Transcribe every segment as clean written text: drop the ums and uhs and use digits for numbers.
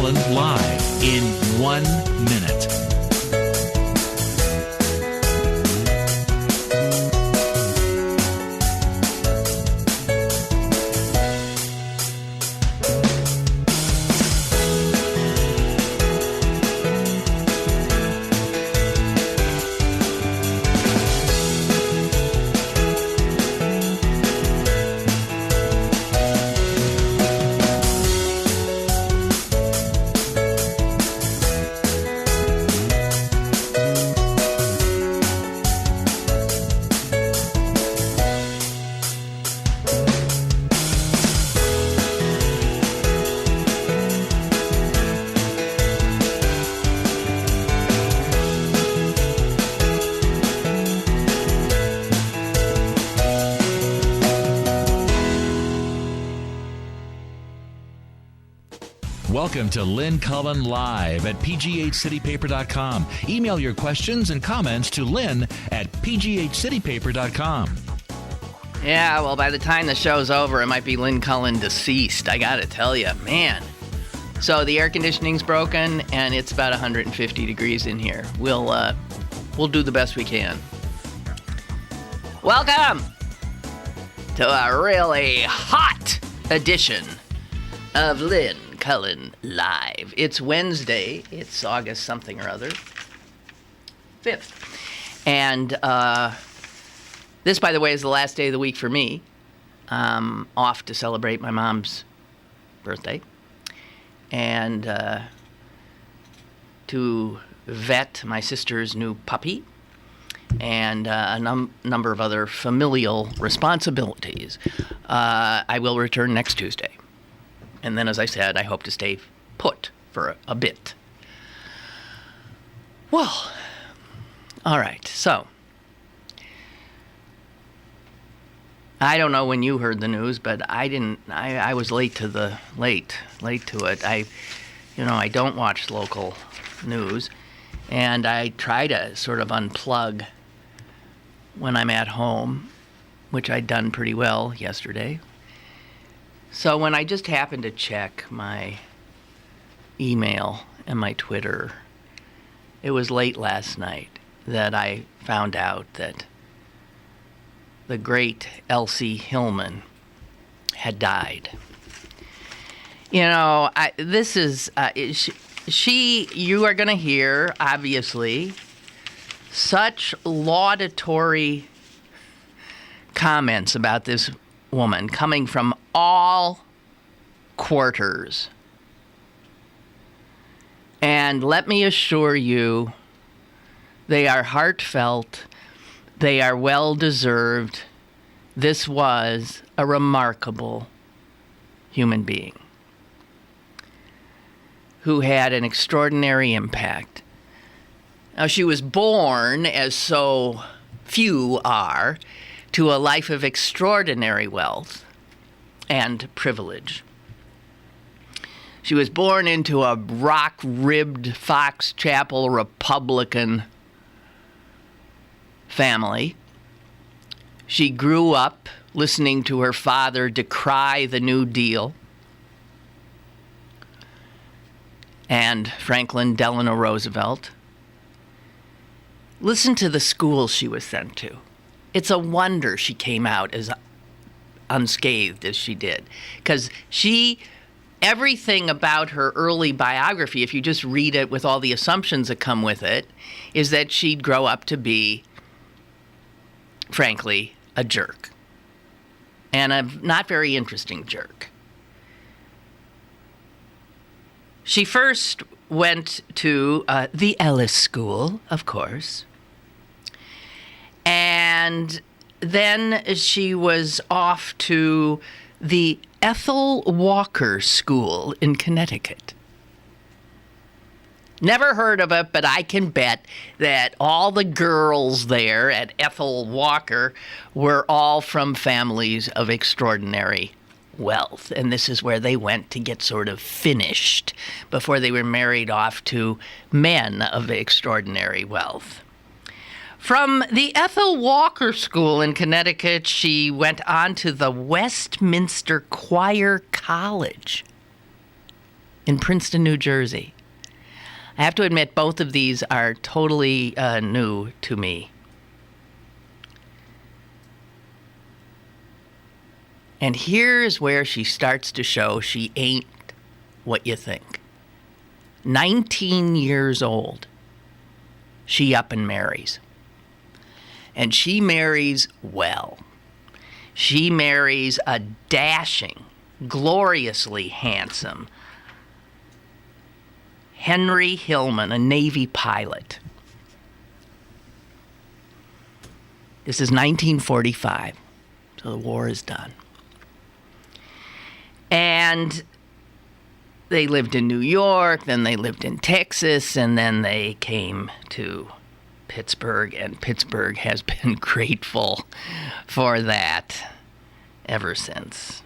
Cullen live in 1 minute. Welcome to Lynn Cullen Live at pghcitypaper.com. Email your questions and comments to Lynn at pghcitypaper.com. Yeah, well, by the time the show's over, it might be Lynn Cullen deceased. I gotta tell you, man. So the air conditioning's broken, and it's about 150 degrees in here. We'll do the best we can. Welcome to a really hot edition of Lynn Cullen Live. It's Wednesday. It's August something or other. 5th. And this, by the way, is the last day of the week for me. Off to celebrate my mom's birthday. And to vet my sister's new puppy. And a number of other familial responsibilities. I will return next Tuesday. And then, as I said, I hope to stay put for a bit. Well, all right. So, I don't know when you heard the news, but I didn't. I was late to it. I don't watch local news, and I try to sort of unplug when I'm at home, which I'd done pretty well yesterday. So when I just happened to check my email and my Twitter, it was late last night that I found out that the great Elsie Hillman had died. You know, you are going to hear, obviously, such laudatory comments about this woman coming from all quarters. And let me assure you, they are heartfelt. They are well-deserved. This was a remarkable human being who had an extraordinary impact. Now, she was born, as so few are, to a life of extraordinary wealth and privilege. She was born into a rock-ribbed Fox Chapel Republican family. She grew up listening to her father decry the New Deal and Franklin Delano Roosevelt. Listen to the school she was sent to. It's a wonder she came out as unscathed as she did. Because everything about her early biography, if you just read it with all the assumptions that come with it, is that she'd grow up to be, frankly, a jerk. And a not very interesting jerk. She first went to the Ellis School, of course. And then she was off to the Ethel Walker School in Connecticut. Never heard of it, but I can bet that all the girls there at Ethel Walker were all from families of extraordinary wealth. And this is where they went to get sort of finished before they were married off to men of extraordinary wealth. From the Ethel Walker School in Connecticut, she went on to the Westminster Choir College in Princeton, New Jersey. I have to admit, both of these are totally new to me. And here's where she starts to show she ain't what you think. 19 years old, she up and marries. And she marries well. She marries a dashing, gloriously handsome Henry Hillman, a Navy pilot. This is 1945, so the war is done. And they lived in New York, then they lived in Texas, and then they came to Pittsburgh, and Pittsburgh has been grateful for that ever since.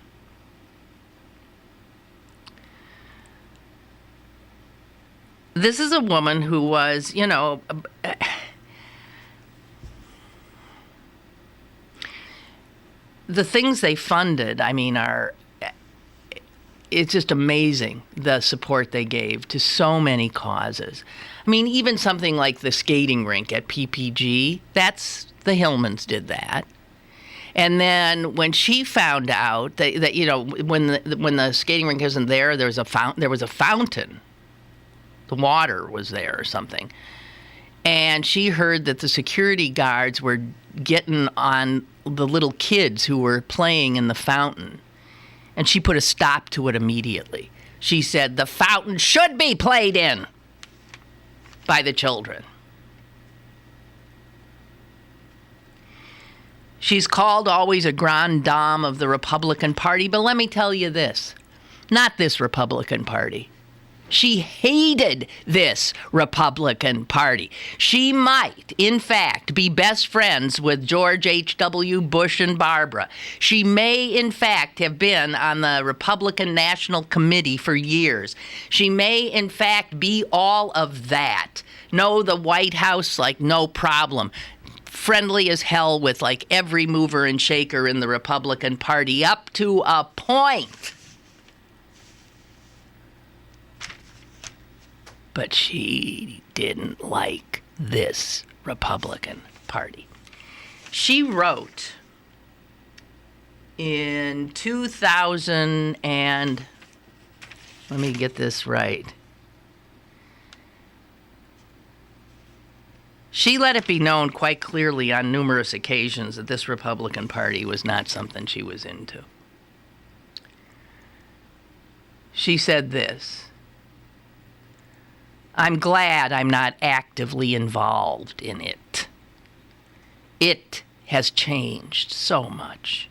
This is a woman who was, the things they funded, it's just amazing, the support they gave to so many causes. Even something like the skating rink at PPG, the Hillmans did that. And then when she found out that when the skating rink isn't there, there was a fountain. The water was there or something. And she heard that the security guards were getting on the little kids who were playing in the fountain. And she put a stop to it immediately. She said, the fountain should be played in by the children. She's called always a grande dame of the Republican Party, but let me tell you this, not this Republican Party. She hated this Republican Party. She might, in fact, be best friends with George H.W. Bush and Barbara. She may, in fact, have been on the Republican National Committee for years. She may, in fact, be all of that. Know the White House like no problem. Friendly as hell with like every mover and shaker in the Republican Party up to a point. But she didn't like this Republican Party. She wrote in 2000 and, let me get this right. She let it be known quite clearly on numerous occasions that this Republican Party was not something she was into. She said this: I'm glad I'm not actively involved in it. It has changed so much.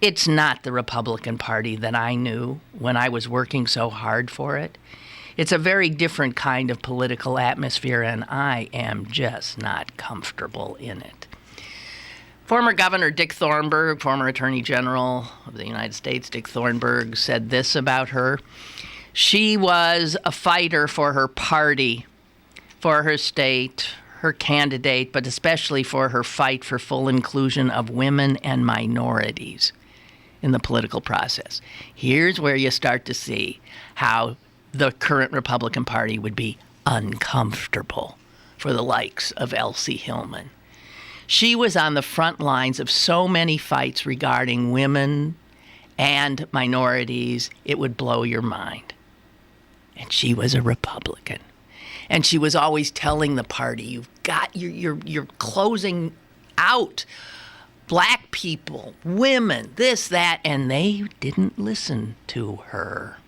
It's not the Republican Party that I knew when I was working so hard for it. It's a very different kind of political atmosphere, and I am just not comfortable in it. Former Governor Dick Thornburgh, former Attorney General of the United States, Dick Thornburgh, said this about her. She was a fighter for her party, for her state, her candidate, but especially for her fight for full inclusion of women and minorities in the political process. Here's where you start to see how the current Republican Party would be uncomfortable for the likes of Elsie Hillman. She was on the front lines of so many fights regarding women and minorities, it would blow your mind. And she was a Republican. And she was always telling the party, you're closing out black people, women, this, that, and they didn't listen to her.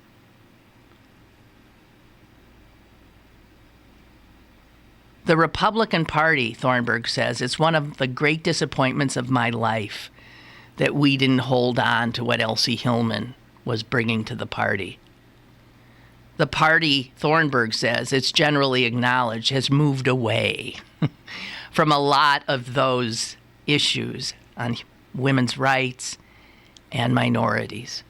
The Republican Party, Thornburgh says, it's one of the great disappointments of my life that we didn't hold on to what Elsie Hillman was bringing to the party. The party, Thornburgh says, it's generally acknowledged, has moved away from a lot of those issues on women's rights and minorities.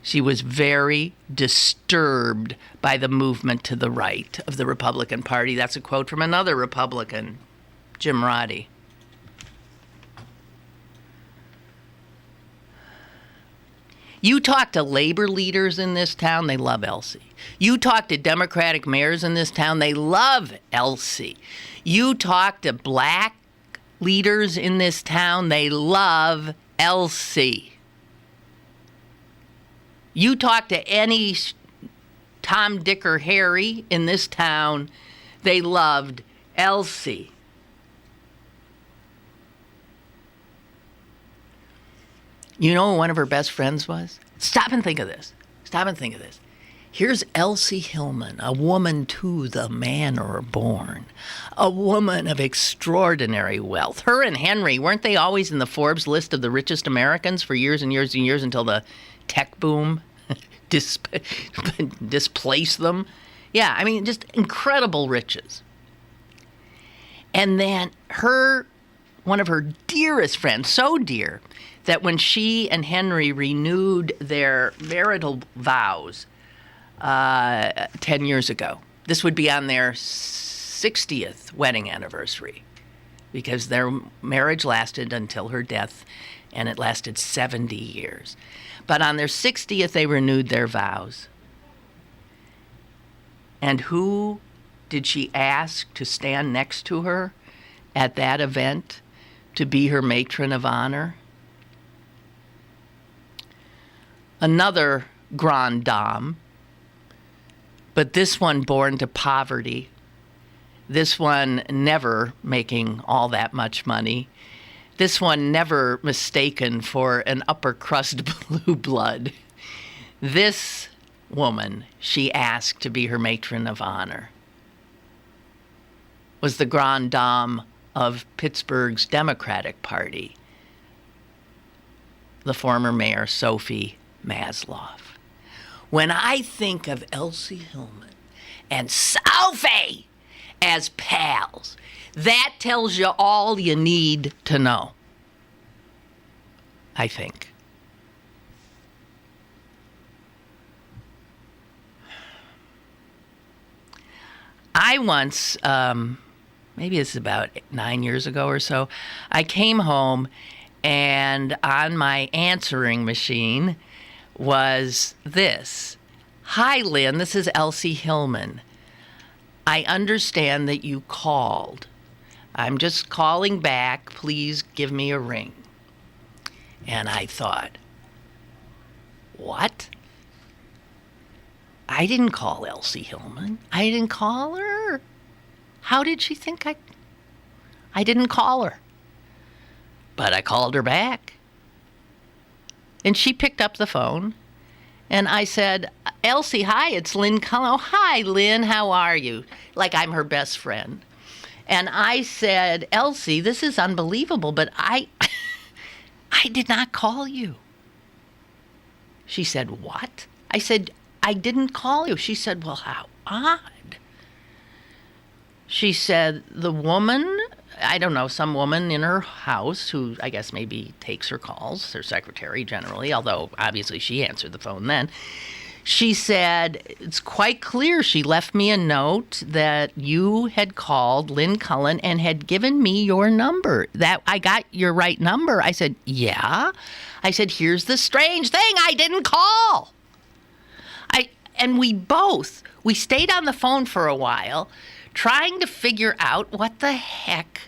She was very disturbed by the movement to the right of the Republican Party. That's a quote from another Republican, Jim Roddy. You talk to labor leaders in this town, they love Elsie. You talk to Democratic mayors in this town, they love Elsie. You talk to black leaders in this town, they love Elsie. You talk to any Tom, Dick, or Harry in this town, they loved Elsie. You know who one of her best friends was? Stop and think of this. Here's Elsie Hillman, a woman to the manor born, a woman of extraordinary wealth. Her and Henry, weren't they always in the Forbes list of the richest Americans for years and years and years until the tech boom displaced them? Yeah, I mean, just incredible riches. And then one of her dearest friends, so dear, that when she and Henry renewed their marital vows 10 years ago, this would be on their 60th wedding anniversary, because their marriage lasted until her death, and it lasted 70 years. But on their 60th, they renewed their vows. And who did she ask to stand next to her at that event to be her matron of honor? Another grande dame, but this one born to poverty. This one never making all that much money. This one never mistaken for an upper crust blue blood. This woman she asked to be her matron of honor was the grande dame of Pittsburgh's Democratic Party, the former mayor, Sophie Masloff. When I think of Elsie Hillman and Sophie as pals, that tells you all you need to know, I think. I once, maybe it's about 9 years ago or so, I came home and on my answering machine was this. Hi, Lynn, this is Elsie Hillman. I understand that you called. I'm just calling back. Please give me a ring. And I thought, what? I didn't call Elsie Hillman. I didn't call her. How did she think I didn't call her? But I called her back. And she picked up the phone. And I said, Elsie, hi, it's Lynn Cullen. Oh, hi, Lynn, how are you? Like I'm her best friend. And I said, Elsie, this is unbelievable, but I did not call you. She said, what? I said, I didn't call you. She said, well, how odd. She said, the woman, I don't know, some woman in her house who I guess maybe takes her calls, her secretary generally, although obviously she answered the phone then. She said, it's quite clear she left me a note that you had called Lynn Cullen and had given me your number. That I got your right number. I said, yeah. I said, here's the strange thing. I didn't call. And we stayed on the phone for a while trying to figure out what the heck,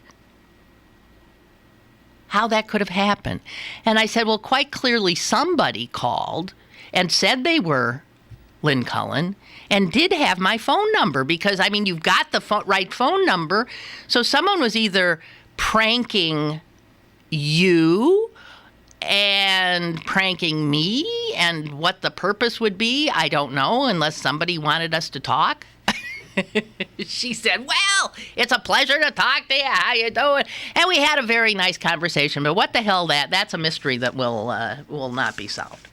how that could have happened. And I said, well, quite clearly somebody called and said they were Lynn Cullen and did have my phone number because, I mean, you've got the right phone number. So someone was either pranking you and pranking me, and what the purpose would be, I don't know, unless somebody wanted us to talk. She said, well, it's a pleasure to talk to you. How you doing? And we had a very nice conversation, but what the hell, that's a mystery that will not be solved.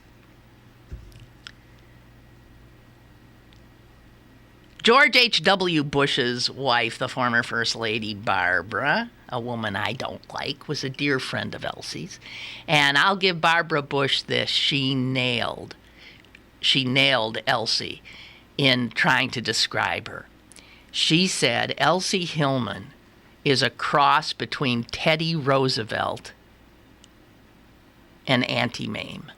George H.W. Bush's wife, the former First Lady Barbara, a woman I don't like, was a dear friend of Elsie's. And I'll give Barbara Bush this. She nailed Elsie in trying to describe her. She said Elsie Hillman is a cross between Teddy Roosevelt and Auntie Mame.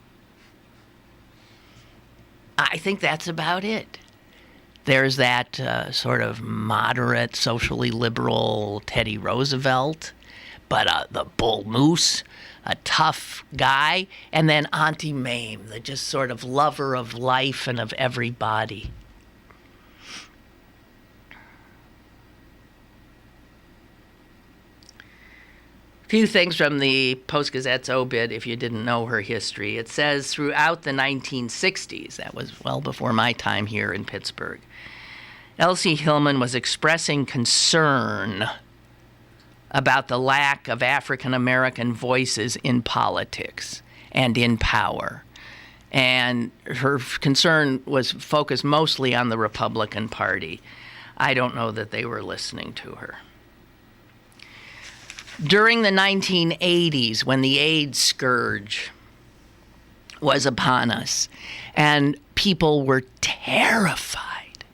I think that's about it. There's that sort of moderate, socially liberal Teddy Roosevelt, but the bull moose, a tough guy, and then Auntie Mame, the just sort of lover of life and of everybody. Few things from the Post-Gazette's obit if you didn't know her history. It says throughout the 1960s, that was well before my time here in Pittsburgh, Elsie Hillman was expressing concern about the lack of African American voices in politics and in power. And her concern was focused mostly on the Republican Party. I don't know that they were listening to her. During the 1980s, when the AIDS scourge was upon us, and people were terrified,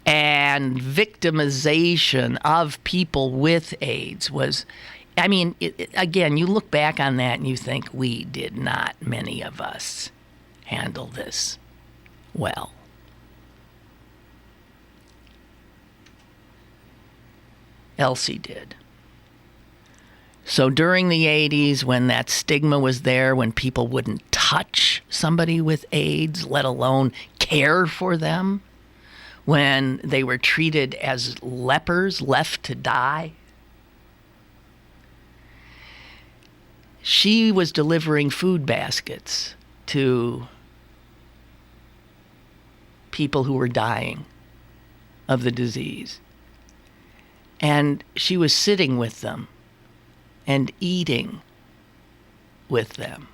and victimization of people with AIDS was, I mean, again, you look back on that and you think we did not, many of us, handle this well. Elsie did. So during the 80s, when that stigma was there, when people wouldn't touch somebody with AIDS, let alone care for them, when they were treated as lepers left to die, she was delivering food baskets to people who were dying of the disease. And she was sitting with them and eating with them.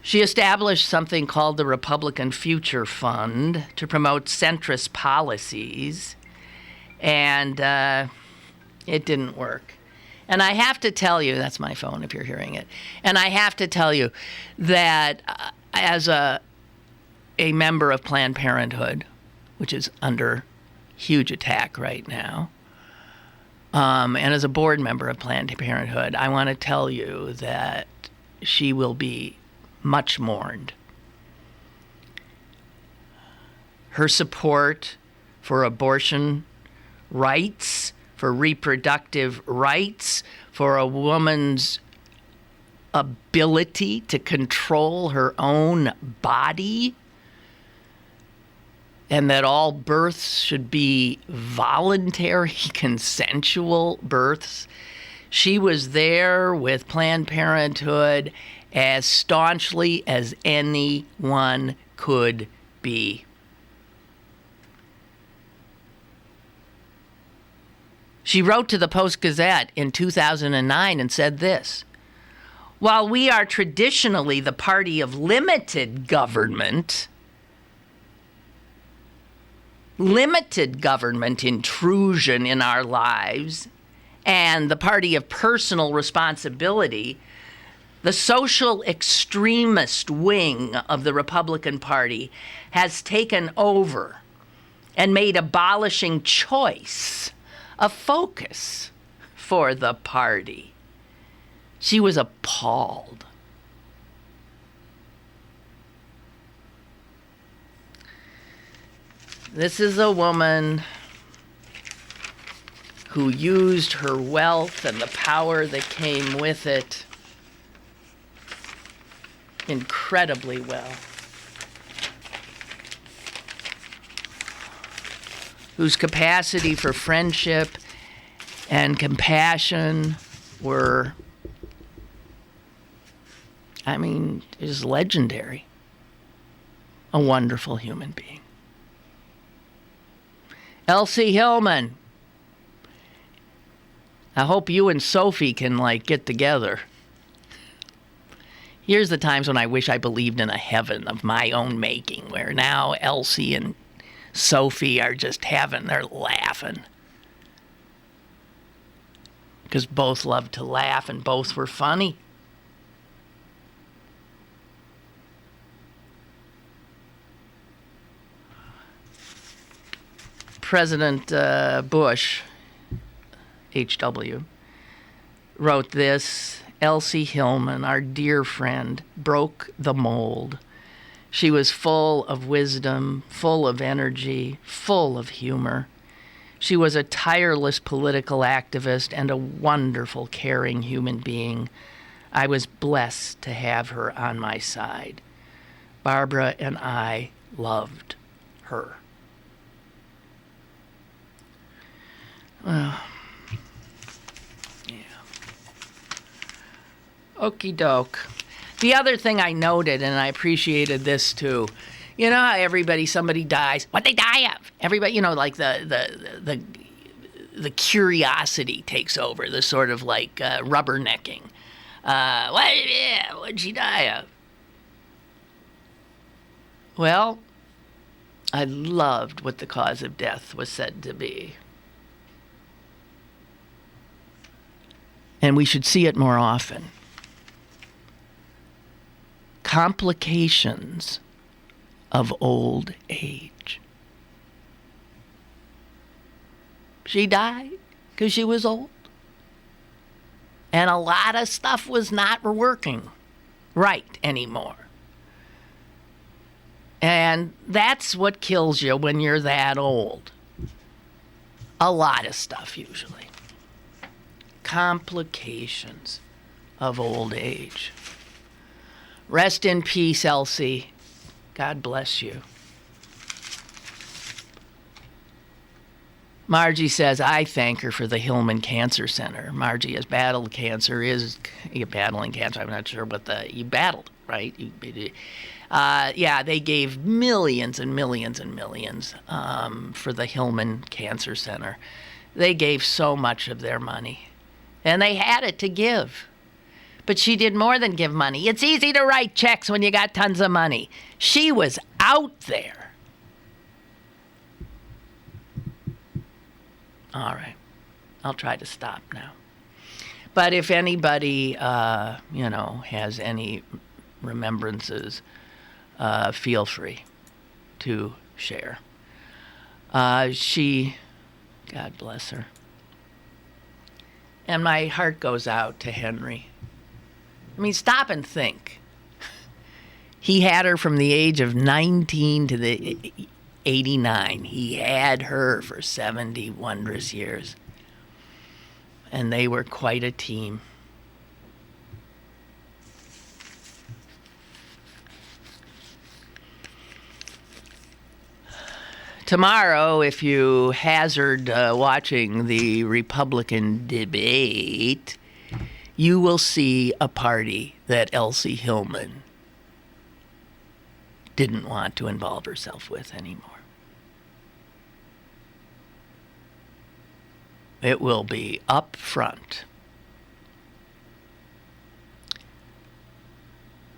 She established something called the Republican Future Fund to promote centrist policies, and it didn't work. And I have to tell you, that's my phone if you're hearing it, and I have to tell you that as a member of Planned Parenthood, which is under huge attack right now, and as a board member of Planned Parenthood, I want to tell you that she will be much mourned. Her support for abortion rights, for reproductive rights, for a woman's ability to control her own body, and that all births should be voluntary, consensual births. She was there with Planned Parenthood as staunchly as anyone could be. She wrote to the Post-Gazette in 2009 and said this: "While we are traditionally the party of limited government intrusion in our lives, and the party of personal responsibility, the social extremist wing of the Republican Party has taken over and made abolishing choice a focus for the party." She was appalled. This is a woman who used her wealth and the power that came with it incredibly well. Whose capacity for friendship and compassion were, is legendary. A wonderful human being. Elsie Hillman, I hope you and Sophie can get together. Here's the times when I wish I believed in a heaven of my own making, where now Elsie and Sophie are just they're laughing. Because both loved to laugh and both were funny. President Bush, H.W., wrote this Elsie Hillman, our dear friend, broke the mold. She was full of wisdom, full of energy, full of humor. She was a tireless political activist and a wonderful, caring human being. I was blessed to have her on my side. Barbara and I loved her. Well, yeah. Okie doke. The other thing I noted, and I appreciated this too, you know how somebody dies, what they die of? Everybody, like the curiosity takes over, the sort of like rubbernecking. What'd she die of? Well, I loved what the cause of death was said to be. And we should see it more often. Complications of old age. She died because she was old. And a lot of stuff was not working right anymore. And that's what kills you when you're that old. A lot of stuff, usually. Complications of old age. Rest in peace, Elsie. God bless you. Margie says, I thank her for the Hillman Cancer Center. Margie has battled cancer. You're battling cancer. I'm not sure what you battled, right? They gave millions and millions and millions for the Hillman Cancer Center. They gave so much of their money. And they had it to give. But she did more than give money. It's easy to write checks when you got tons of money. She was out there. All right. I'll try to stop now. But if anybody, has any remembrances, feel free to share. God bless her. And my heart goes out to Henry. I mean, stop and think. He had her from the age of 19 to the 89. He had her for 70 wondrous years. And they were quite a team. Tomorrow, if you hazard watching the Republican debate, you will see a party that Elsie Hillman didn't want to involve herself with anymore. It will be up front.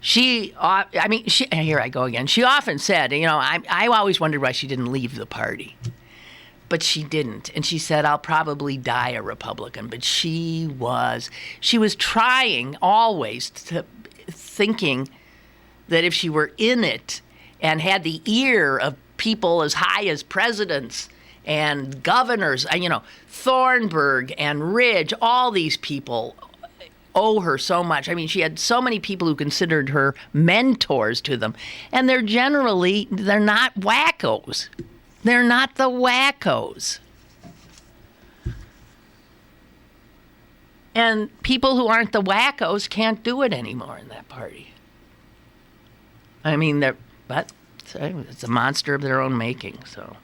Here I go again. She often said, I always wondered why she didn't leave the party. But she didn't. And she said, I'll probably die a Republican. But she was trying always thinking that if she were in it and had the ear of people as high as presidents and governors, Thornburg and Ridge, all these people owe her so much. I mean, she had so many people who considered her mentors to them. And they're not wackos. They're not the wackos. And people who aren't the wackos can't do it anymore in that party. I mean, it's a monster of their own making, so.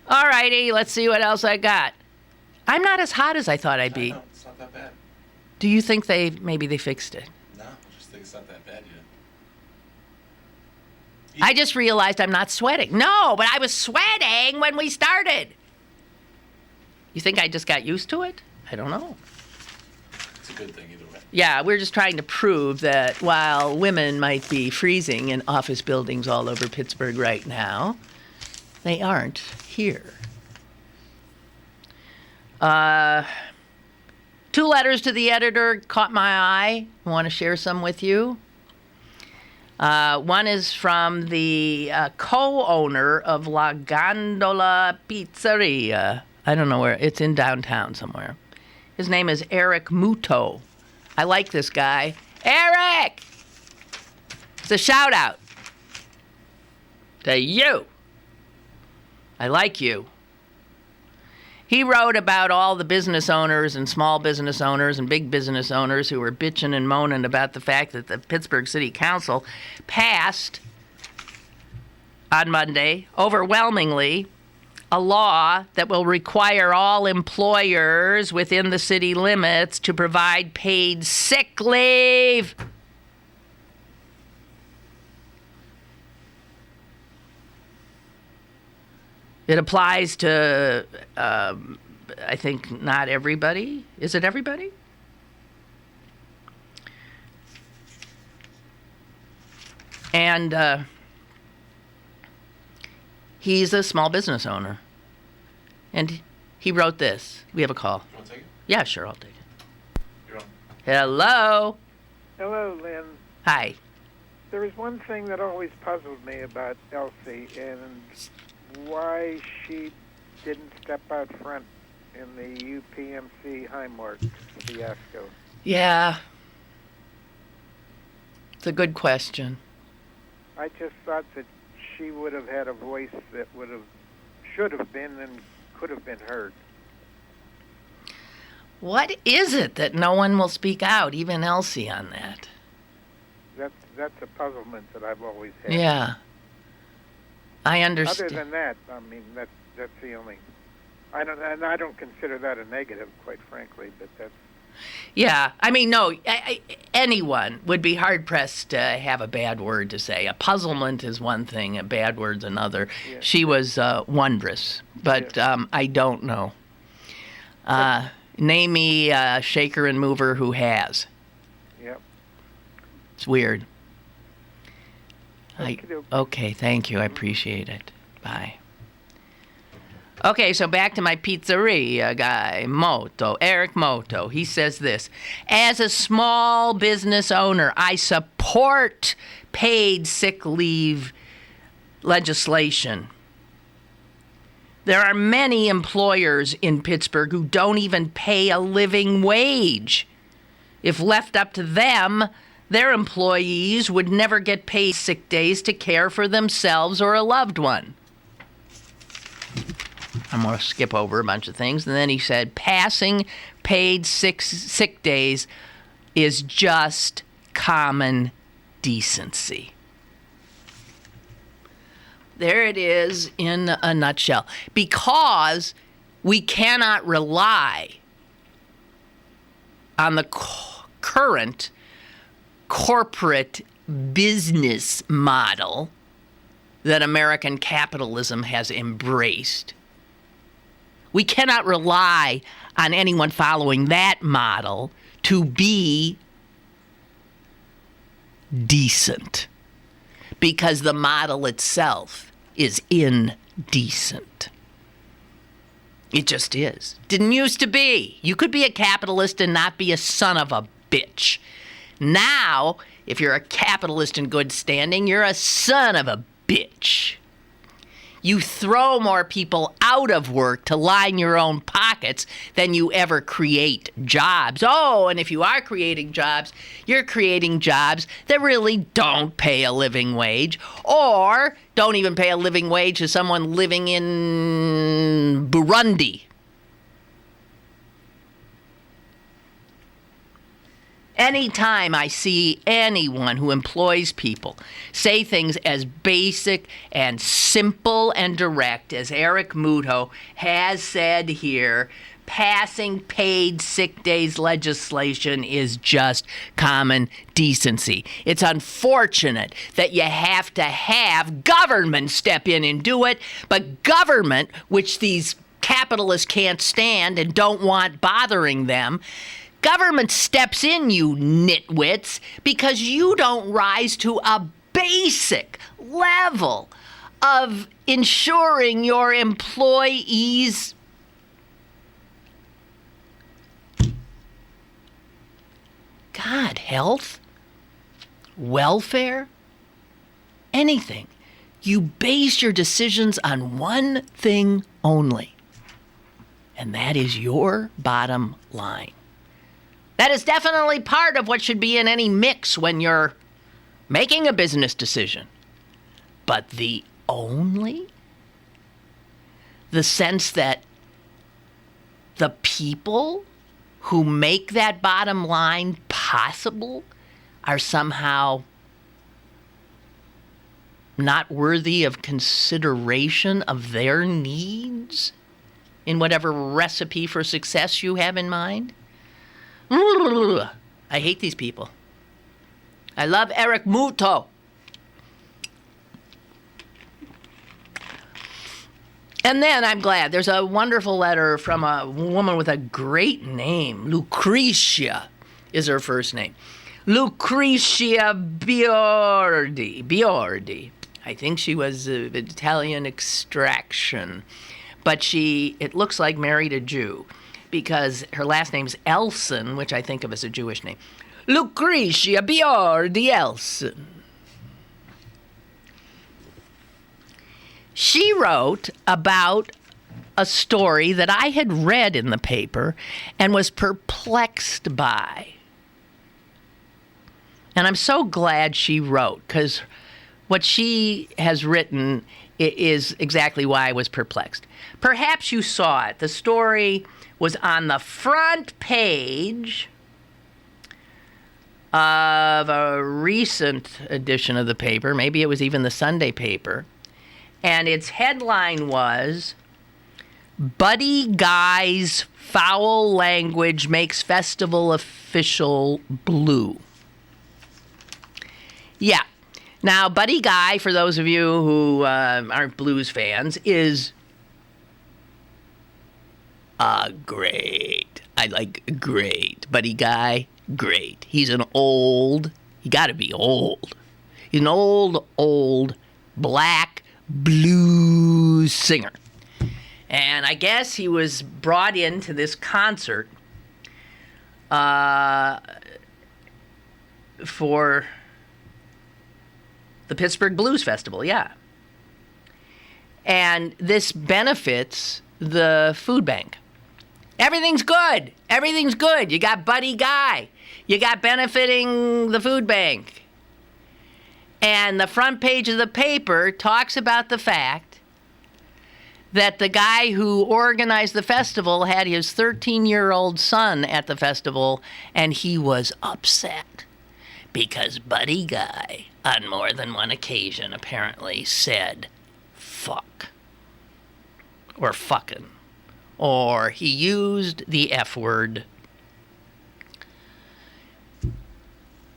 All righty, let's see what else I got. I'm not as hot as I thought I'd be. No, it's not that bad. Do you think maybe they fixed it? No, I just think it's not that bad yet. I just realized I'm not sweating. No, but I was sweating when we started. You think I just got used to it? I don't know. It's a good thing either way. Yeah, we're just trying to prove that while women might be freezing in office buildings all over Pittsburgh right now, they aren't here. 2 letters to the editor caught my eye. I want to share some with you. One is from the co-owner of La Gondola Pizzeria. I don't know where. It's in downtown somewhere. His name is Eric Muto. I like this guy. Eric! It's a shout out to you. I like you. He wrote about all the business owners and small business owners and big business owners who were bitching and moaning about the fact that the Pittsburgh City Council passed on Monday, overwhelmingly, a law that will require all employers within the city limits to provide paid sick leave. It applies to, I think, not everybody. Is it everybody? And he's a small business owner. And he wrote this. We have a call. You want to take it? Yeah, sure, I'll take it. You're on. Hello. Hello, Lynn. Hi. There was one thing that always puzzled me about Elsie, and why she didn't step out front in the UPMC Highmark fiasco. Yeah. It's a good question. I just thought that she would have had a voice that should have been and could have been heard. What is it that no one will speak out, even Elsie, on that? That's a puzzlement that I've always had. Yeah. I understand. Other than that, I mean, that's the only. I don't consider that a negative, quite frankly, but that's. Yeah, I mean, no, anyone would be hard-pressed to have a bad word to say. A puzzlement is one thing, a bad word's another. Yeah. She was wondrous, but Yeah. I don't know. Name me a shaker and mover who has. Yep. It's weird. Okey-doke. Okay, thank you. I appreciate it. Bye. Okay, so back to my pizzeria guy, Moto, Eric Moto. He says this: as a small business owner, I support paid sick leave legislation. There are many employers in Pittsburgh who don't even pay a living wage. If left up to them, their employees would never get paid sick days to care for themselves or a loved one. I'm going to skip over a bunch of things. And then he said, passing paid sick days is just common decency. There it is in a nutshell. Because we cannot rely on the current corporate business model that American capitalism has embraced. We cannot rely on anyone following that model to be decent, because the model itself is indecent. It just is. Didn't used to be. You could be a capitalist and not be a son of a bitch. Now, if you're a capitalist in good standing, you're a son of a bitch. You throw more people out of work to line your own pockets than you ever create jobs. Oh, and if you are creating jobs, you're creating jobs that really don't pay a living wage, or don't even pay a living wage to someone living in Burundi. Anytime I see anyone who employs people say things as basic and simple and direct as Eric Muto has said here, passing paid sick days legislation is just common decency. It's unfortunate that you have to have government step in and do it, but government, which these capitalists can't stand and don't want bothering them, government steps in, you nitwits, because you don't rise to a basic level of ensuring your employees' health, welfare, anything. You base your decisions on one thing only: And that is your bottom line. That is definitely part of what should be in any mix when you're making a business decision. But the sense that the people who make that bottom line possible are somehow not worthy of consideration of their needs in whatever recipe for success you have in mind. I hate these people. I love Eric Muto. And then I'm glad there's a wonderful letter from a woman with a great name. Lucretia is her first name. Lucretia Biordi. I think she was of Italian extraction. But it looks like married a Jew because her last name's Elson, which I think of as a Jewish name. Lucretia Biordi Elson. She wrote about a story that I had read in the paper and was perplexed by. And I'm so glad she wrote, because what she has written is exactly why I was perplexed. Perhaps you saw it. The story was on the front page of a recent edition of the paper. Maybe it was even the Sunday paper. And its headline was, Buddy Guy's Foul Language Makes Festival Official Blue. Yeah. Now, Buddy Guy, for those of you who aren't blues fans, is great. I like great. Buddy Guy, great. He's he got to be old. He's an old black blues singer. And I guess he was brought into this concert for the Pittsburgh Blues Festival, yeah. And this benefits the food bank. Everything's good. Everything's good. You got Buddy Guy. You got benefiting the food bank. And the front page of the paper talks about the fact that the guy who organized the festival had his 13-year-old son at the festival, and he was upset because Buddy Guy, on more than one occasion, apparently said, fuck. Or fucking. Or he used the F word.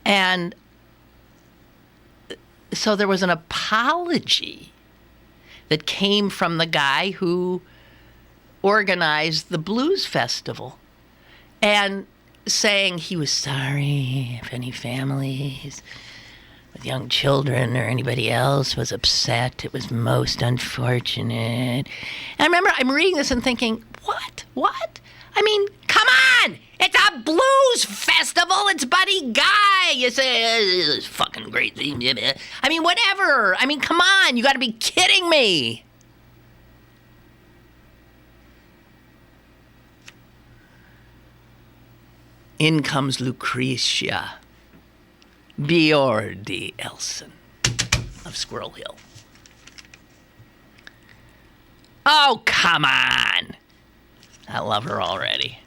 And so there was an apology that came from the guy who organized the blues festival, and saying he was sorry if any families with young children or anybody else was upset. It was most unfortunate. And I remember I'm reading this and thinking, what? I mean, come on! It's a blues festival! It's Buddy Guy! You say, it's fucking great. I mean, whatever. I mean, come on! You gotta be kidding me! In comes Lucretia Biordi Elson of Squirrel Hill. Oh, come on! I love her already.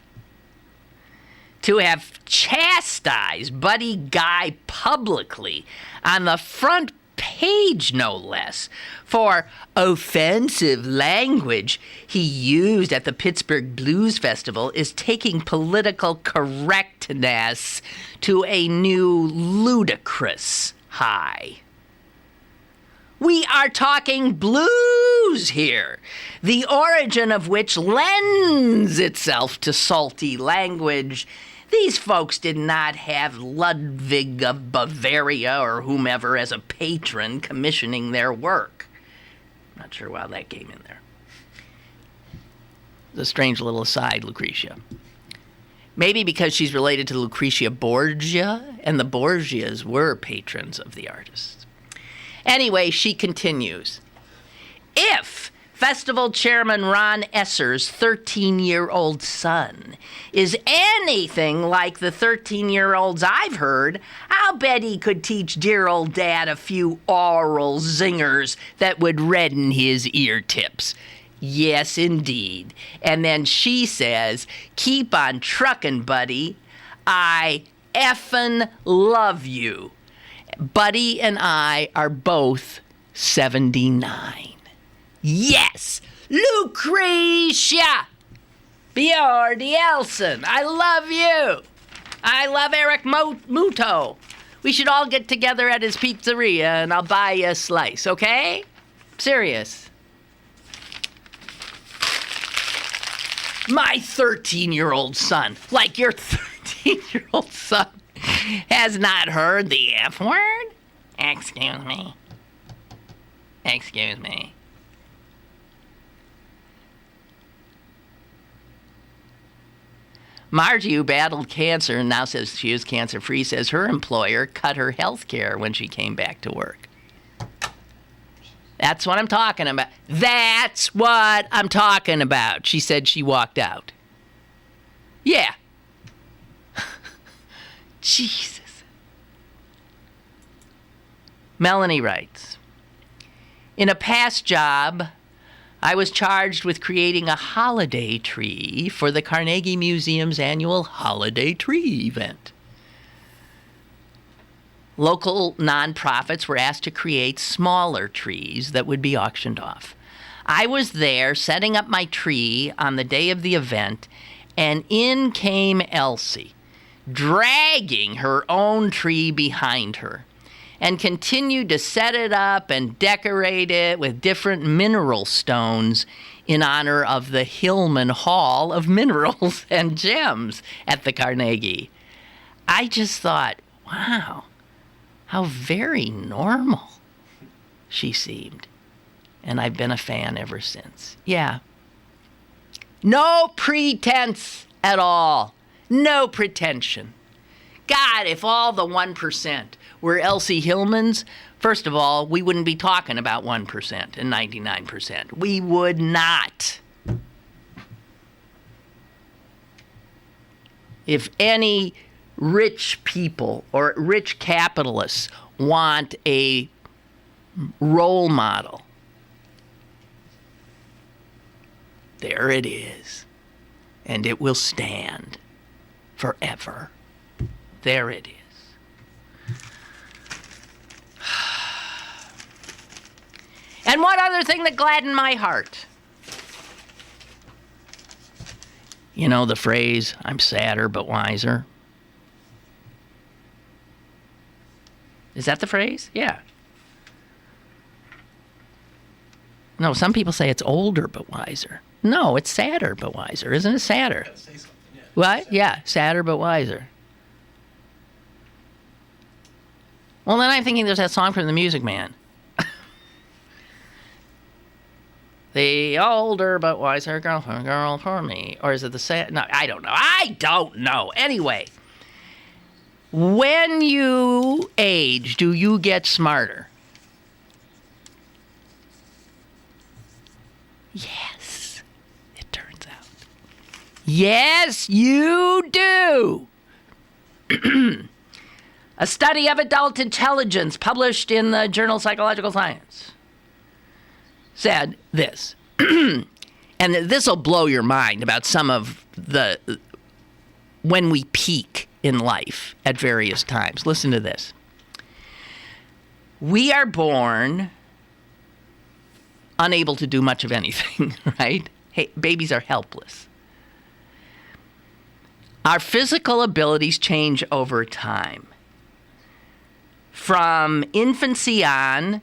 To have chastised Buddy Guy publicly on the front page, no less, for offensive language he used at the Pittsburgh Blues Festival is taking political correctness to a new ludicrous high. We are talking blues here, the origin of which lends itself to salty language. These folks did not have Ludwig of Bavaria or whomever as a patron commissioning their work. Not sure why that came in there. It's a strange little aside, Lucretia. Maybe because she's related to Lucretia Borgia, and the Borgias were patrons of the artists. Anyway, she continues. If Festival chairman Ron Esser's 13-year-old son is anything like the 13-year-olds I've heard, I'll bet he could teach dear old dad a few oral zingers that would redden his ear tips. Yes, indeed. And then she says, keep on truckin', buddy. I effin' love you. Buddy and I are both 79. Yes! Lucretia! Bjordi Elson, I love you. I love Eric Muto. We should all get together at his pizzeria and I'll buy you a slice, okay? Serious. My 13-year-old son, like your 13-year-old son, has not heard the F word? Excuse me. Excuse me. Margie, who battled cancer and now says she is cancer-free, says her employer cut her health care when she came back to work. That's what I'm talking about. That's what I'm talking about. She said she walked out. Yeah. Jesus. Melanie writes, in a past job, I was charged with creating a holiday tree for the Carnegie Museum's annual Holiday Tree event. Local nonprofits were asked to create smaller trees that would be auctioned off. I was there setting up my tree on the day of the event, and in came Elsie, dragging her own tree behind her, and continued to set it up and decorate it with different mineral stones in honor of the Hillman Hall of Minerals and Gems at the Carnegie. I just thought, wow, how very normal she seemed. And I've been a fan ever since. Yeah. No pretense at all. No pretension. God, if all the 1% were Elsie Hillmans, first of all, we wouldn't be talking about 1% and 99%. We would not. If any rich people or rich capitalists want a role model, there it is. And it will stand forever. There it is. And one other thing that gladdened my heart. You know the phrase, I'm sadder but wiser? Is that the phrase? Yeah. No, some people say it's older but wiser. No, it's sadder but wiser. Isn't it sadder? Gotta say something, yeah. What? Yeah, sadder but wiser. Well, then I'm thinking there's that song from the Music Man. The older but wiser girl for me. Or is it the sad? No, I don't know. I don't know. Anyway, when you age, do you get smarter? Yes, it turns out. Yes, you do. A study of adult intelligence published in the journal Psychological Science said this, and this will blow your mind about some of the, when we peak in life at various times. Listen to this. We are born unable to do much of anything, right? Hey, babies are helpless. Our physical abilities change over time. From infancy on,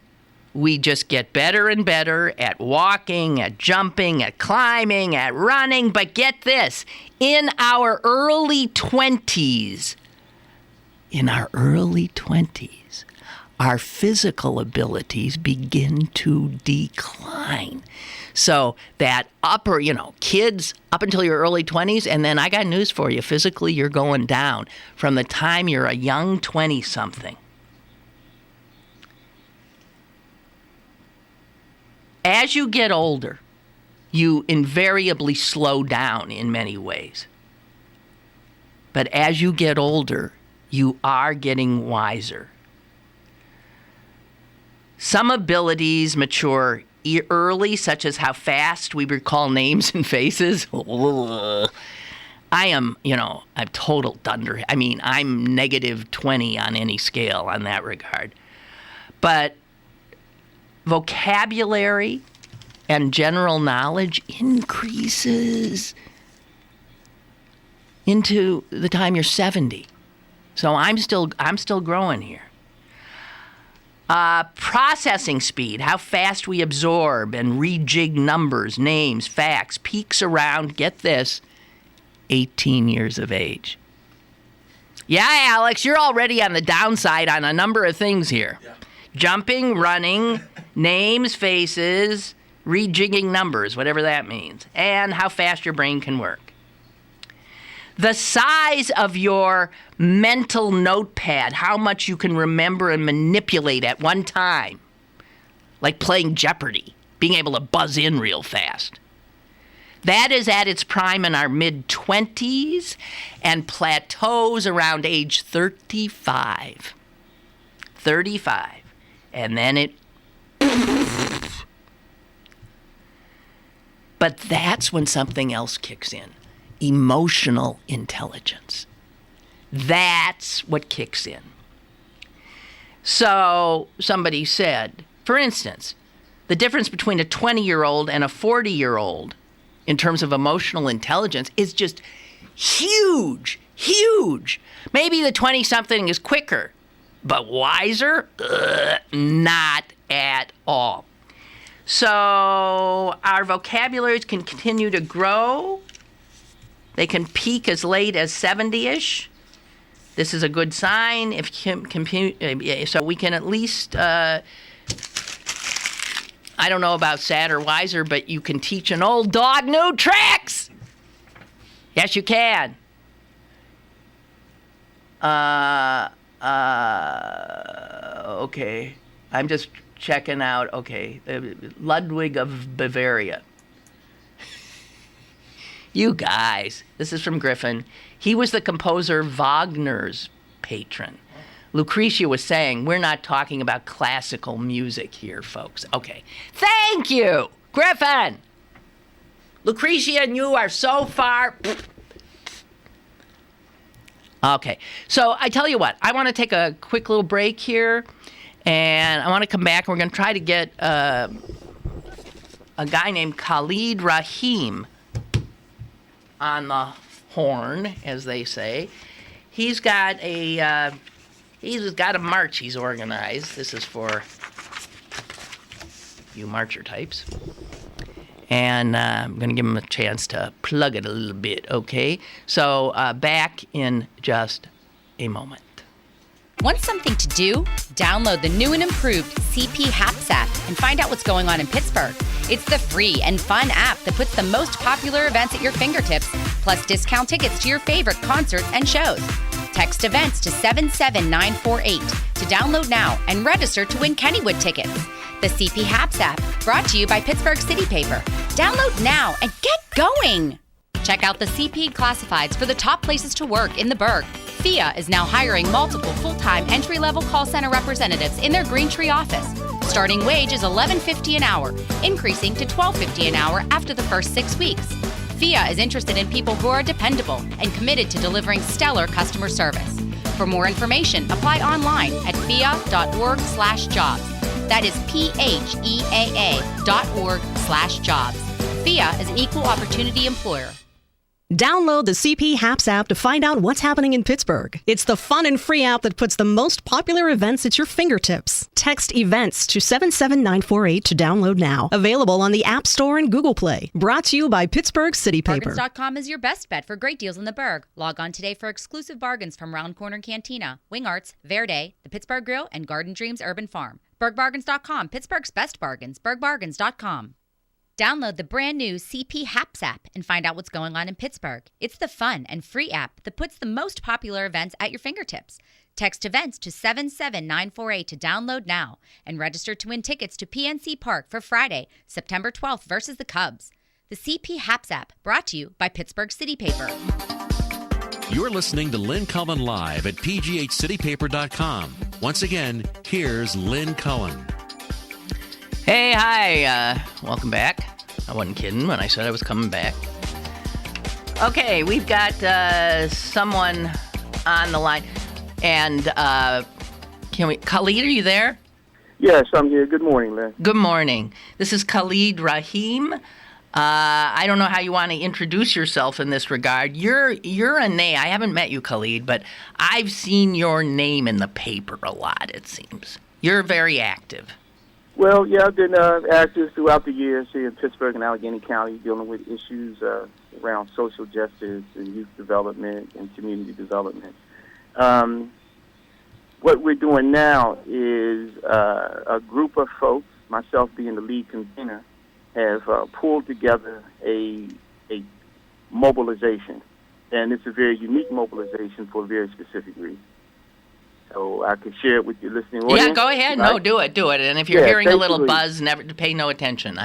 we just get better and better at walking, at jumping, at climbing, at running. But get this, in our early 20s, our physical abilities begin to decline. So that upper, kids up until your early 20s, and then I got news for you, physically you're going down from the time you're a young 20-something. As you get older, you invariably slow down in many ways. But as you get older, you are getting wiser. Some abilities mature early, such as how fast we recall names and faces. I'm total dunder. I mean, I'm negative 20 on any scale on that regard. But vocabulary and general knowledge increases into the time you're 70. So I'm still growing here. Processing speed, how fast we absorb and rejig numbers, names, facts, peaks around, get this, 18 years of age. Yeah, Alex, you're already on the downside on a number of things here. Yeah. Jumping, running, names, faces, rejigging numbers, whatever that means, and how fast your brain can work. The size of your mental notepad, how much you can remember and manipulate at one time, like playing Jeopardy, being able to buzz in real fast. That is at its prime in our mid-20s and plateaus around age 35. 35. And then it... But that's when something else kicks in. Emotional intelligence. That's what kicks in. So somebody said, for instance, the difference between a 20-year-old and a 40-year-old in terms of emotional intelligence is just huge, huge. Maybe the 20-something is quicker, but wiser? Not at all. So our vocabularies can continue to grow. They can peak as late as 70-ish. This is a good sign. So we can at least, I don't know about sad or wiser, but you can teach an old dog new tricks. Yes, you can. Okay. I'm just checking out. Okay. Ludwig of Bavaria. You guys, this is from Griffin. He was the composer Wagner's patron. Lucretia was saying, we're not talking about classical music here, folks. Okay. Thank you, Griffin. Lucretia and you are so far. Okay. So I tell you what, I want to take a quick little break here, and I want to come back, and we're going to try to get a guy named Khalid Raheem on the horn, as they say. He's got a march he's organized. This is for you marcher types. And I'm going to give him a chance to plug it a little bit, okay? So back in just a moment. Want something to do? Download the new and improved CP Haps app and find out what's going on in Pittsburgh. It's the free and fun app that puts the most popular events at your fingertips, plus discount tickets to your favorite concerts and shows. Text events to 77948 to download now and register to win Kennywood tickets. The CP Haps app, brought to you by Pittsburgh City Paper. Download now and get going! Check out the CP classifieds for the top places to work in the Burgh. FIA is now hiring multiple full-time entry-level call center representatives in their Green Tree office. Starting wage is $11.50 an hour, increasing to $12.50 an hour after the first 6 weeks. FIA is interested in people who are dependable and committed to delivering stellar customer service. For more information, apply online at fia.org/jobs. That is PHEAA.org/jobs. FIA is an equal opportunity employer. Download the CP Haps app to find out what's happening in Pittsburgh. It's the fun and free app that puts the most popular events at your fingertips. Text events to 77948 to download now. Available on the App Store and Google Play. Brought to you by Pittsburgh City Paper. Bargains.com is your best bet for great deals in the Burgh. Log on today for exclusive bargains from Round Corner Cantina, Wing Arts, Verde, the Pittsburgh Grill, and Garden Dreams Urban Farm. BurghBargains.com, Pittsburgh's best bargains. BurghBargains.com. Download the brand new CP Haps app and find out what's going on in Pittsburgh. It's the fun and free app that puts the most popular events at your fingertips. Text events to 77948 to download now and register to win tickets to PNC Park for Friday, September 12th versus the Cubs. The CP Haps app, brought to you by Pittsburgh City Paper. You're listening to Lynn Cullen live at pghcitypaper.com. Once again, here's Lynn Cullen. Hey, hi. Welcome back. I wasn't kidding when I said I was coming back. Okay, we've got someone on the line. And Khalid, are you there? Yes, I'm here. Good morning, Lynn. Good morning. This is Khalid Raheem. I don't know how you want to introduce yourself in this regard. You're a name. I haven't met you, Khalid, but I've seen your name in the paper a lot, it seems. You're very active. Well, yeah, I've been active throughout the years here in Pittsburgh and Allegheny County, dealing with issues around social justice and youth development and community development. What we're doing now is a group of folks, myself being the lead convener, have pulled together a mobilization. And it's a very unique mobilization for a very specific reason. So I could share it with your listening audience. Yeah, go ahead. Right? No, do it. And if you're hearing a little buzz, never pay no attention.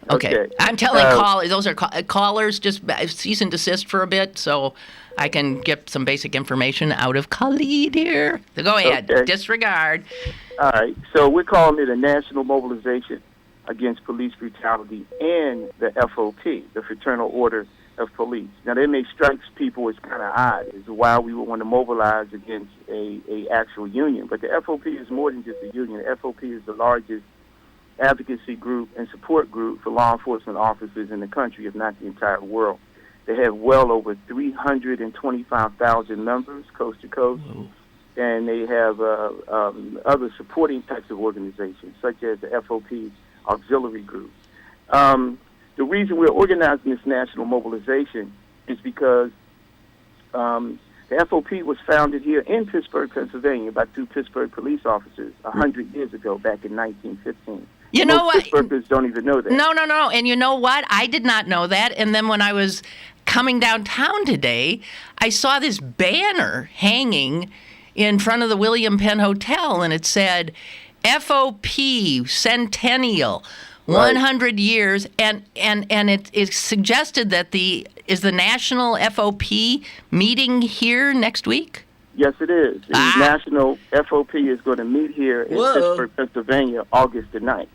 Okay. I'm telling callers, those are callers, just cease and desist for a bit, so I can get some basic information out of Khalid here. So go ahead. Okay. Disregard. All right. So we're calling it a national mobilization against police brutality and the FOP, the Fraternal Order of Police. Now, that may strike people as kind of odd as to why we would want to mobilize against a actual union. But the FOP is more than just a union. The FOP is the largest advocacy group and support group for law enforcement officers in the country, if not the entire world. They have well over 325,000 members coast to coast. Whoa. And they have other supporting types of organizations, such as the FOP Auxiliary Group. The reason we're organizing this national mobilization is because the FOP was founded here in Pittsburgh, Pennsylvania, by two Pittsburgh police officers 100 years ago, back in 1915. You know what? Pittsburghers don't even know that. No. And you know what? I did not know that. And then when I was coming downtown today, I saw this banner hanging in front of the William Penn Hotel, and it said, FOP Centennial. 100 years, and it suggested that the national FOP meeting here next week? Yes, it is. The national FOP is going to meet here in Pittsburgh, Pennsylvania, August the 9th.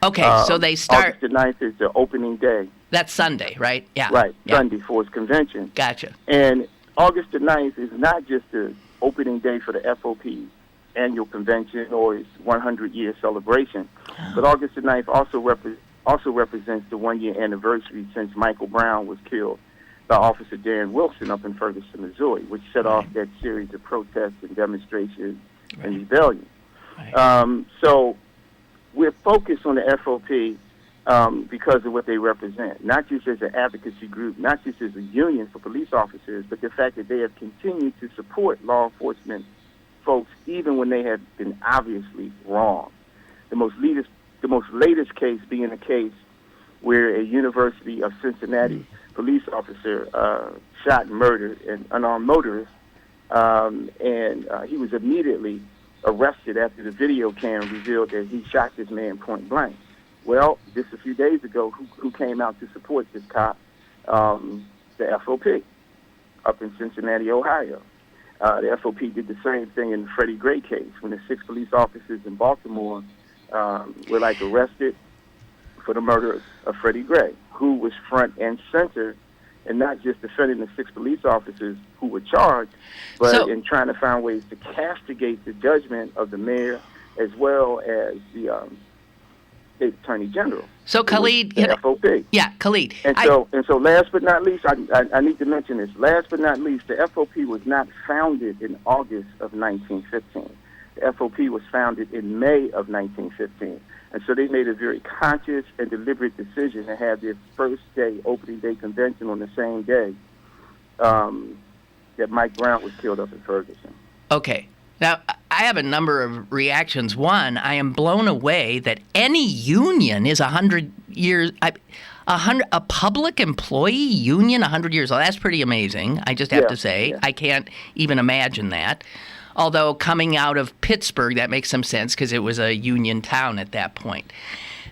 Okay, so they start... August the 9th is the opening day. That's Sunday, right? Yeah. Right, yeah. Sunday for its convention. Gotcha. And August the 9th is not just the opening day for the FOP annual convention or its 100-year celebration, but August the 9th also represents the one-year anniversary since Michael Brown was killed by Officer Darren Wilson up in Ferguson, Missouri, which set off that series of protests and demonstrations and rebellion. Right. So we're focused on the FOP because of what they represent, not just as an advocacy group, not just as a union for police officers, but the fact that they have continued to support law enforcement folks even when they have been obviously wrong. The most latest case being a case where a University of Cincinnati police officer shot and murdered an unarmed motorist, and he was immediately arrested after the video cam revealed that he shot this man point blank. Well, just a few days ago, who came out to support this cop? The FOP up in Cincinnati, Ohio. The FOP did the same thing in the Freddie Gray case when the 6 police officers in Baltimore were arrested for the murder of Freddie Gray, who was front and center and not just defending the 6 police officers who were charged, but in trying to find ways to castigate the judgment of the mayor as well as the state attorney general. So Khalid, the FOP. Yeah, Khalid. And so last but not least, I need to mention this. Last but not least, the FOP was not founded in August of 1915. The FOP was founded in May of 1915. And so they made a very conscious and deliberate decision to have their first day, opening day convention on the same day that Mike Brown was killed up in Ferguson. Okay. Now, I have a number of reactions. One, I am blown away that any union is 100 years... A public employee union 100 years old. That's pretty amazing, I just have to say. Yeah. I can't even imagine that. Although coming out of Pittsburgh, that makes some sense because it was a union town at that point.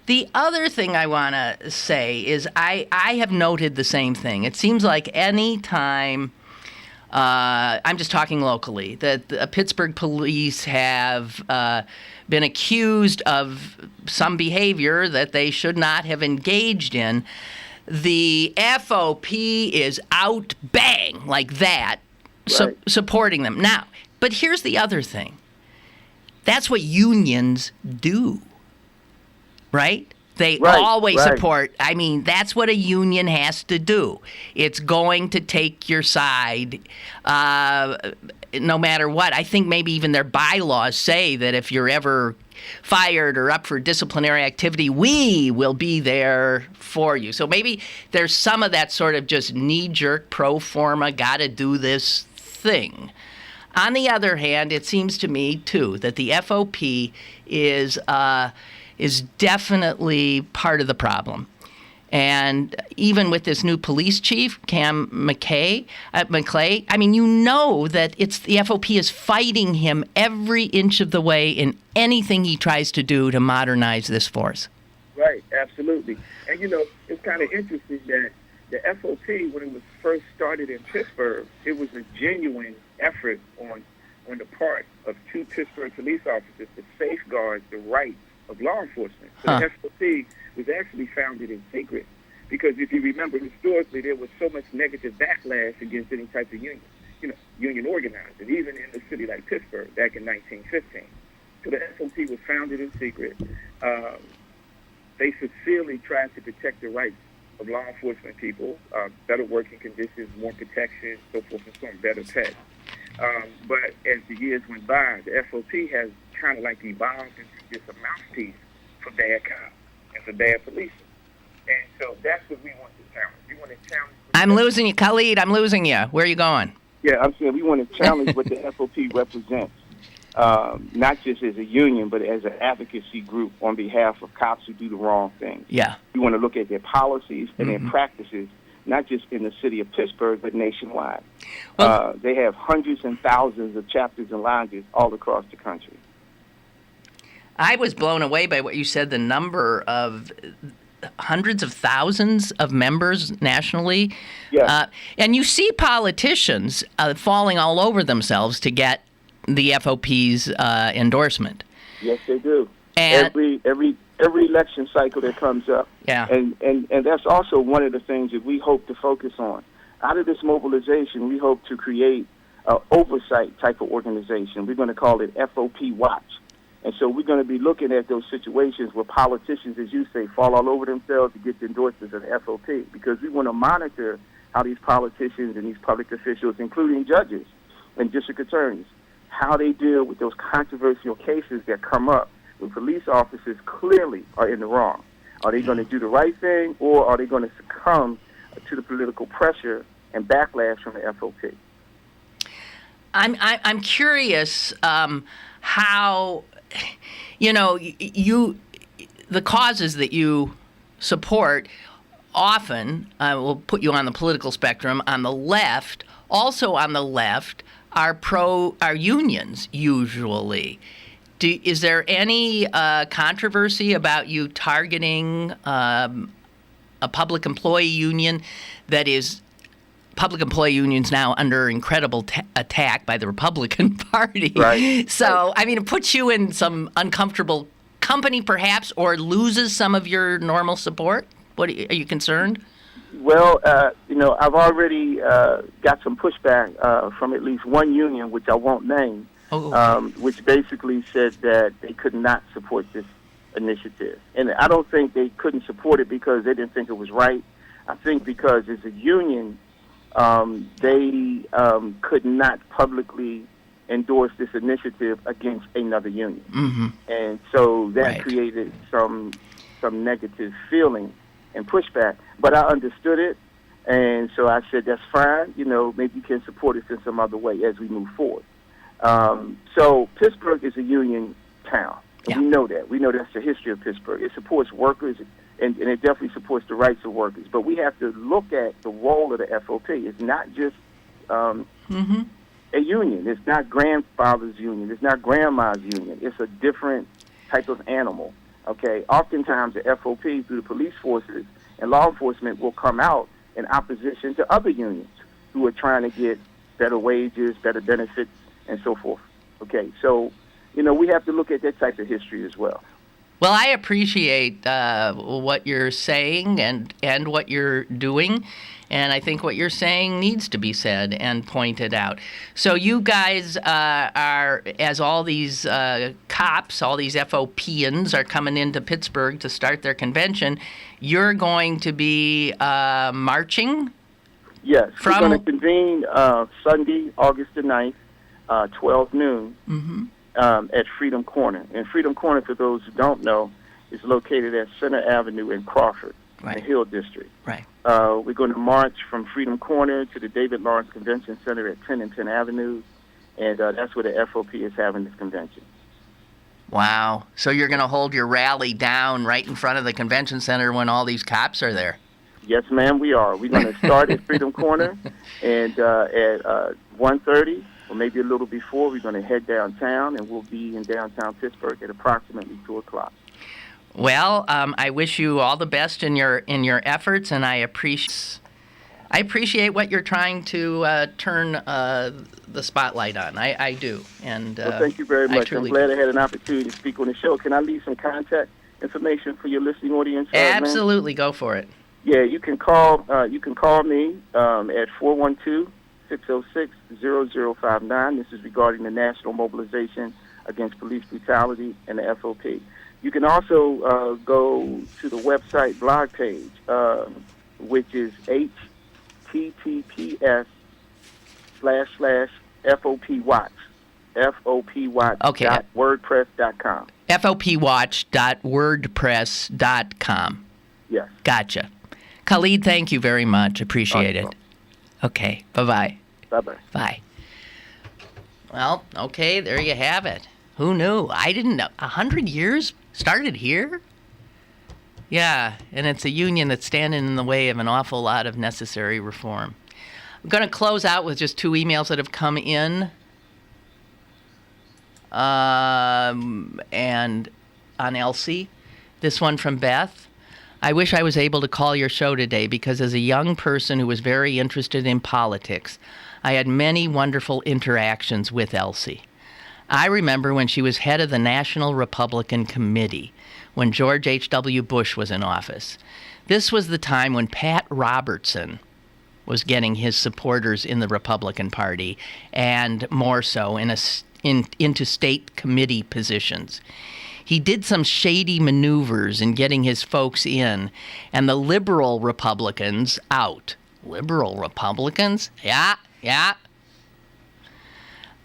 The other thing I want to say is I have noted the same thing. It seems like any time, I'm just talking locally, that the Pittsburgh police have been accused of some behavior that they should not have engaged in, the FOP is out bang like that, Right. supporting them. Now, but here's the other thing. That's what unions do. Right? They always support. I mean, that's what a union has to do. It's going to take your side no matter what. I think maybe even their bylaws say that if you're ever fired or up for disciplinary activity, we will be there for you. So maybe there's some of that sort of just knee-jerk pro forma, gotta do this thing. On the other hand, it seems to me, too, that the FOP is definitely part of the problem. And even with this new police chief, Cam McClay, I mean, you know that it's the FOP is fighting him every inch of the way in anything he tries to do to modernize this force. Right, absolutely. And, you know, it's kind of interesting that the FOP, when it was first started in Pittsburgh, it was a genuine effort on the part of two Pittsburgh police officers to safeguard the rights of law enforcement. So the FOP was actually founded in secret because if you remember historically, there was so much negative backlash against any type of union, union organizing, even in a city like Pittsburgh back in 1915. So the FOP was founded in secret. They sincerely tried to protect the rights of law enforcement people, better working conditions, more protection, so forth and so on, better pay. But as the years went by, the FOP has kind of like evolved into just a mouthpiece for bad cops and for bad policing. And so that's what we want to challenge. We want to challenge. I'm losing you, Khalid. I'm losing you. Where are you going? Yeah, I'm saying we want to challenge what the FOP represents, not just as a union, but as an advocacy group on behalf of cops who do the wrong thing. Yeah. We want to look at their policies and their practices, not just in the city of Pittsburgh, but nationwide. Well, they have hundreds and thousands of chapters and lounges all across the country. I was blown away by what you said, the number of hundreds of thousands of members nationally. Yeah. And you see politicians falling all over themselves to get the FOP's endorsement. Yes, they do. And every election cycle that comes up. Yeah. And that's also one of the things that we hope to focus on. Out of this mobilization, we hope to create an oversight type of organization. We're going to call it FOP Watch. And so we're going to be looking at those situations where politicians, as you say, fall all over themselves to get the endorsements of the FOP, because we want to monitor how these politicians and these public officials, including judges and district attorneys, how they deal with those controversial cases that come up when police officers clearly are in the wrong. Are they going to do the right thing, or are they going to succumb to the political pressure and backlash from the FOP? I'm curious how, the causes that you support often will put you on the political spectrum. On the left, also on the left, are unions usually. Is there any controversy about you targeting a public employee union that is public employee unions now under incredible attack by the Republican Party? Right. So, I mean, it puts you in some uncomfortable company perhaps, or loses some of your normal support? Are you concerned? Well, I've already got some pushback from at least one union, which I won't name, which basically said that they could not support this initiative. And I don't think they couldn't support it because they didn't think it was right. I think because as a union, they could not publicly endorse this initiative against another union. Mm-hmm. And so that created some negative feeling and pushback. But I understood it, and so I said, that's fine. Maybe you can support us in some other way as we move forward. So Pittsburgh is a union town. And we know that. We know that's the history of Pittsburgh. It supports workers, and it definitely supports the rights of workers. But we have to look at the role of the FOP. It's not just a union. It's not grandfather's union. It's not grandma's union. It's a different type of animal. Okay, oftentimes the FOP through the police forces and law enforcement will come out in opposition to other unions who are trying to get better wages, better benefits, and so forth. Okay, so, we have to look at that type of history as well. Well, I appreciate what you're saying and what you're doing, and I think what you're saying needs to be said and pointed out. So you guys are, as all these cops, all these FOPians are coming into Pittsburgh to start their convention, you're going to be marching? Yes, we're going to convene Sunday, August the 9th, 12 noon. Mm-hmm. At Freedom Corner. And Freedom Corner, for those who don't know, is located at Center Avenue in Crawford, in the Hill District. Right. We're going to march from Freedom Corner to the David Lawrence Convention Center at 10 and 10 Avenues, and that's where the FOP is having this convention. Wow. So you're going to hold your rally down right in front of the convention center when all these cops are there? Yes, ma'am, we are. We're going to start at Freedom Corner, and at 1:30, or maybe a little before, we're going to head downtown, and we'll be in downtown Pittsburgh at approximately 2 o'clock. Well, I wish you all the best in your efforts, and I appreciate what you're trying to turn the spotlight on. I do. And well, thank you very much. I'm glad I had an opportunity to speak on the show. Can I leave some contact information for your listening audience? Absolutely, go for it. Yeah, you can call me at 412-606-0059. This is regarding the national mobilization against police brutality and the FOP. You can also go to the website blog page, which is https://FOPWatch, FOPWatch.wordpress.com. FOPWatch.wordpress.com. Yes. Gotcha. Khalid, thank you very much. Appreciate it. Okay. Bye-bye. Bye-bye. Bye. Well, okay, there you have it. Who knew? I didn't know. 100 years started here? Yeah, and it's a union that's standing in the way of an awful lot of necessary reform. I'm going to close out with just 2 emails that have come in. And on Elsie. This one from Beth. I wish I was able to call your show today because as a young person who was very interested in politics, I had many wonderful interactions with Elsie. I remember when she was head of the National Republican Committee when George H.W. Bush was in office. This was the time when Pat Robertson was getting his supporters in the Republican Party and more so into state committee positions. He did some shady maneuvers in getting his folks in and the liberal Republicans out. Liberal Republicans? Yeah.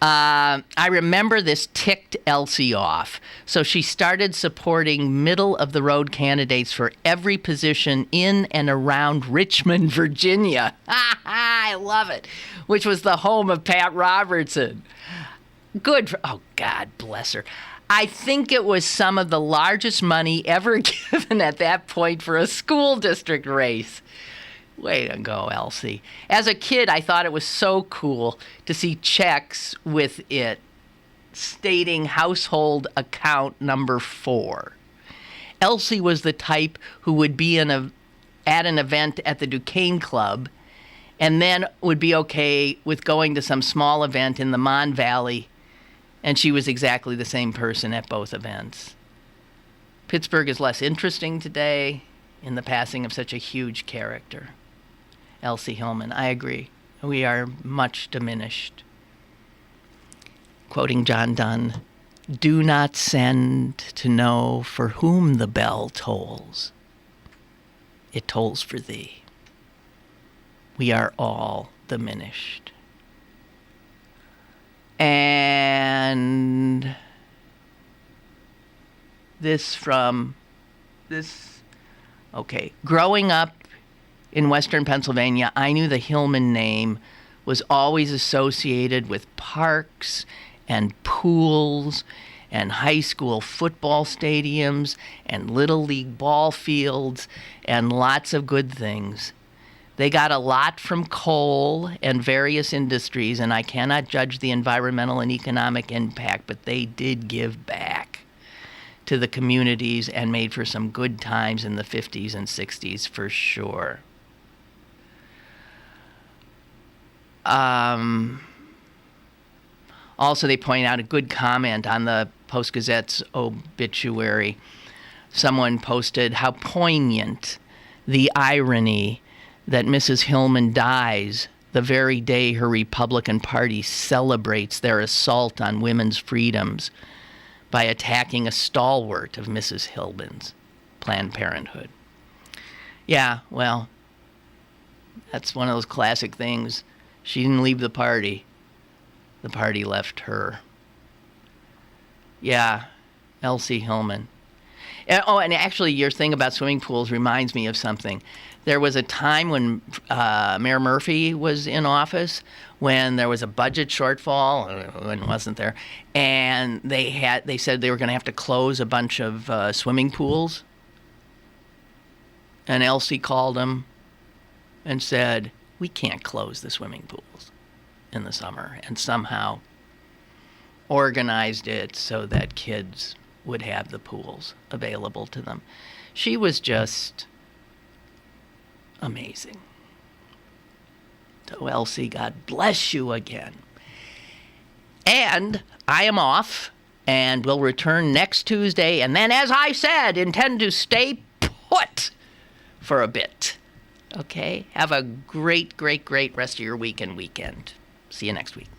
I remember this ticked Elsie off, so she started supporting middle-of-the-road candidates for every position in and around Richmond, Virginia. I love it, which was the home of Pat Robertson. Oh, God bless her. I think it was some of the largest money ever given at that point for a school district race. Way to go, Elsie. As a kid, I thought it was so cool to see checks with it stating household account number 4. Elsie was the type who would be at an event at the Duquesne Club and then would be okay with going to some small event in the Mon Valley, and she was exactly the same person at both events. Pittsburgh is less interesting today in the passing of such a huge character. Elsie Hillman, I agree. We are much diminished. Quoting John Donne, do not send to know for whom the bell tolls. It tolls for thee. We are all diminished. And growing up in Western Pennsylvania, I knew the Hillman name was always associated with parks and pools and high school football stadiums and little league ball fields and lots of good things. They got a lot from coal and various industries, and I cannot judge the environmental and economic impact, but they did give back to the communities and made for some good times in the 50s and 60s for sure. Also, they point out a good comment on the Post-Gazette's obituary. Someone posted how poignant the irony that Mrs. Hillman dies the very day her Republican Party celebrates their assault on women's freedoms by attacking a stalwart of Mrs. Hillman's, Planned Parenthood. Yeah, well, that's one of those classic things. She didn't leave the party left her. Yeah, Elsie Hillman. Oh, and actually, your thing about swimming pools reminds me of something. There was a time when Mayor Murphy was in office when there was a budget shortfall, when wasn't there, and they said they were going to have to close a bunch of swimming pools. And Elsie called him and said, "We can't close the swimming pools in the summer," and somehow organized it so that kids would have the pools available to them. She was just amazing. So Elsie, God bless you again. And I am off and will return next Tuesday, and then, as I said, intend to stay put for a bit. Okay? Have a great, great, great rest of your week and weekend. See you next week.